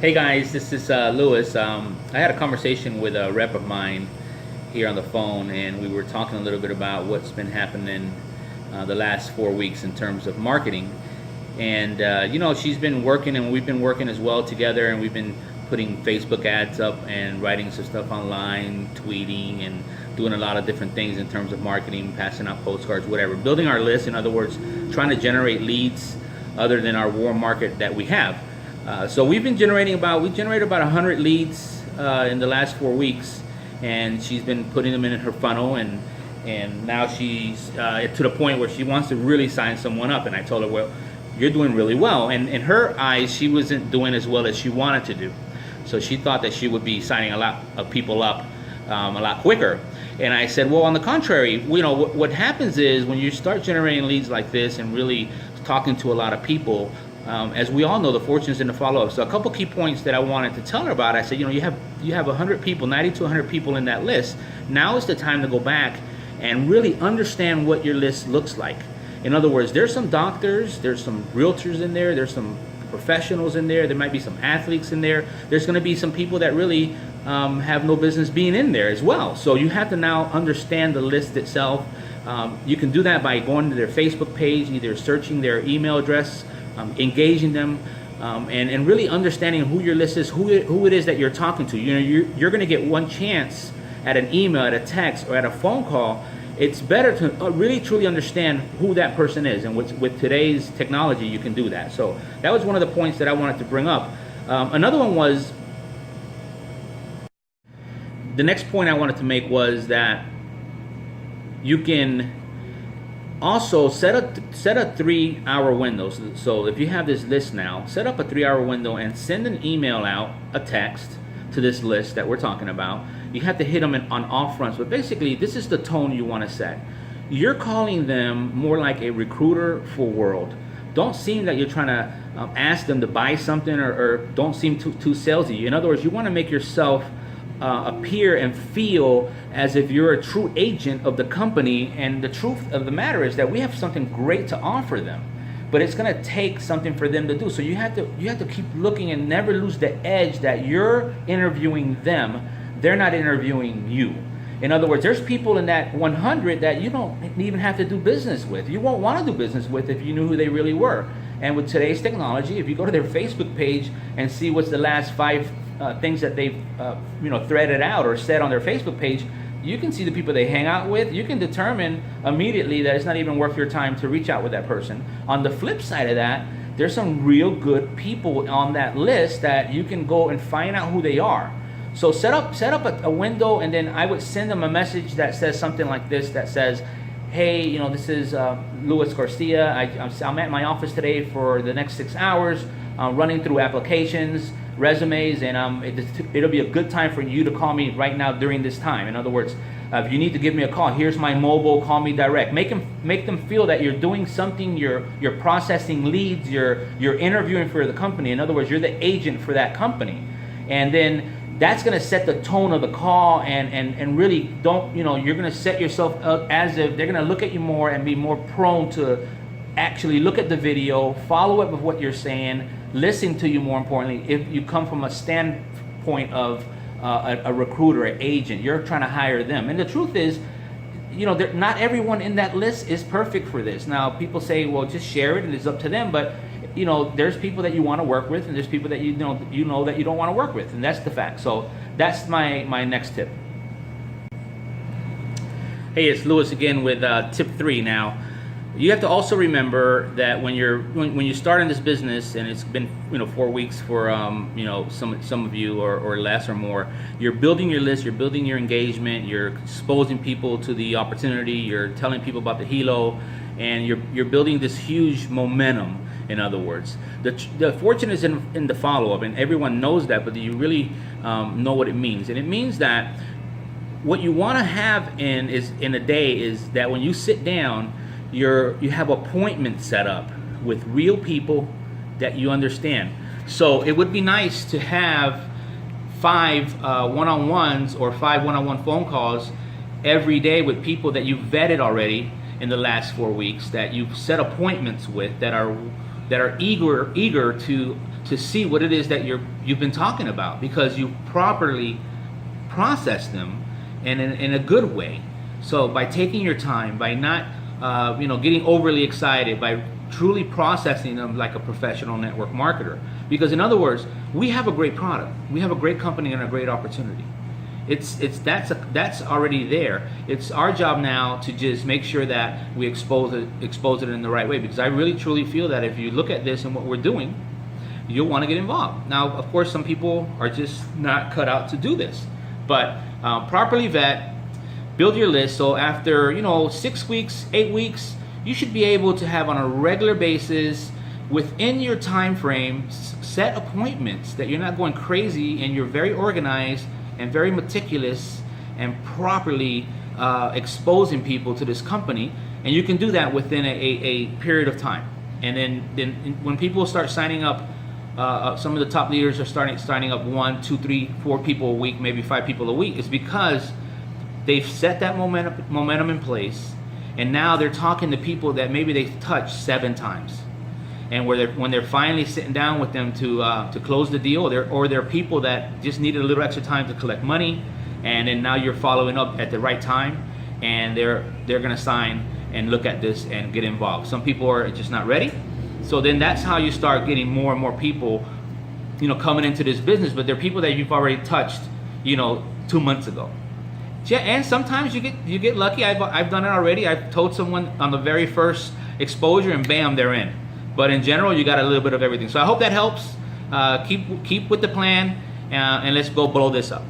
Hey guys, this is Lewis. I had a conversation with a rep of mine here on the phone, and we were talking a little bit about what's been happening the last 4 weeks in terms of marketing. And she's been working, and we've been working as well together, and we've been putting Facebook ads up and writing some stuff online, tweeting, and doing a lot of different things in terms of marketing, passing out postcards, whatever. Building our list, in other words, trying to generate leads other than our warm market that we have. So we generated about 100 leads in the last 4 weeks, and she's been putting them in her funnel, and now she's to the point where she wants to really sign someone up. And I told her, well, you're doing really well. And in her eyes, she wasn't doing as well as she wanted to do. So she thought that she would be signing a lot of people up a lot quicker. And I said, well, on the contrary, what happens is when you start generating leads like this and really talking to a lot of people, as we all know, the fortune's in the follow-up. So a couple key points that I wanted to tell her about. I said, you have 100 people, 90 to 100 people in that list. Now is the time to go back and really understand what your list looks like. In other words, there's some doctors, there's some realtors in there, there's some professionals in there might be some athletes in there. There's going to be some people that really have no business being in there as well. So you have to now understand the list itself. You can do that by going to their Facebook page, either searching their email address, engaging them, and really understanding who your list is, who it is that you're talking to. You're going to get one chance at an email, at a text, or at a phone call. It's better to really truly understand who that person is, and with today's technology, you can do that. So that was one of the points that I wanted to bring up. Another one was, the next point I wanted to make was that you can also set a 3-hour window. So if you have this list now, set up a 3-hour window and send an email out, a text to this list that we're talking about. You have to hit them on all fronts, but basically this is the tone you want to set. You're calling them more like a recruiter for world. Don't seem that you're trying to ask them to buy something, or don't seem too salesy. In other words, you want to make yourself appear and feel as if you're a true agent of the company. And the truth of the matter is that we have something great to offer them, but it's going to take something for them to do. So you have to keep looking and never lose the edge that you're interviewing them. They're not interviewing you. In other words, there's people in that 100 that you don't even have to do business with. You won't want to do business with if you knew who they really were. And with today's technology, if you go to their Facebook page and see what's the last 5 things that they've threaded out or said on their Facebook page, you can see the people they hang out with. You can determine immediately that it's not even worth your time to reach out with that person. On the flip side of that, there's some real good people on that list that you can go and find out who they are. So set up a window, and then I would send them a message that says something like this, that says, hey, this is Luis Garcia. I'm at my office today for the next 6 hours, running through applications, resumes, and it'll be a good time for you to call me right now during this time. In other words, if you need to give me a call, here's my mobile, call me direct. Make them feel that you're doing something, you're processing leads, you're interviewing for the company. In other words, you're the agent for that company. And then that's going to set the tone of the call, and really you're going to set yourself up as if they're going to look at you more and be more prone to actually look at the video, follow up with what you're saying, listen to you more importantly. If you come from a standpoint of a recruiter, an agent, you're trying to hire them. And the truth is, not everyone in that list is perfect for this. Now, people say, well, just share it and it's up to them. But there's people that you want to work with, and there's people that you know that you don't want to work with, and that's the fact. So that's my next tip. Hey, it's Lewis again with tip 3. Now, you have to also remember that when you start in this business, and it's been 4 weeks for some of you or less or more, you're building your list, you're building your engagement, you're exposing people to the opportunity, you're telling people about the HELO, and you're building this huge momentum. In other words, the fortune is in the follow-up, and everyone knows that, but do you really know what it means? And it means that what you want to have in a day is that when you sit down, you have appointments set up with real people that you understand. So it would be nice to have 5 one-on-ones or 5 one-on-one phone calls every day with people that you've vetted already in the last 4 weeks, that you've set appointments with, that are eager to to see what it is that you've been talking about, because you properly process them and in a good way. So by taking your time, by not getting overly excited, by truly processing them like a professional network marketer. Because in other words, we have a great product, we have a great company and a great opportunity. That's already there. It's our job now to just make sure that we expose it in the right way. Because I really truly feel that if you look at this and what we're doing, you'll want to get involved. Now, of course, some people are just not cut out to do this, but properly vet, build your list. So after 6 weeks, 8 weeks, you should be able to have on a regular basis, within your time frame, set appointments that you're not going crazy, and you're very organized and very meticulous and properly exposing people to this company. And you can do that within a period of time. And then when people start signing up, some of the top leaders are signing up 1, 2, 3, 4 people a week, maybe 5 people a week. It's because they've set that momentum in place, and now they're talking to people that maybe they've touched 7 times. And when they're finally sitting down with them to close the deal, or they're people that just needed a little extra time to collect money, and then now you're following up at the right time, and they're going to sign and look at this and get involved. Some people are just not ready, so then that's how you start getting more and more people, coming into this business. But they're people that you've already touched, 2 months ago. Yeah, and sometimes you get lucky. I've done it already. I've told someone on the very first exposure, and bam, they're in. But in general, you got a little bit of everything. So I hope that helps. Keep with the plan, and let's go blow this up.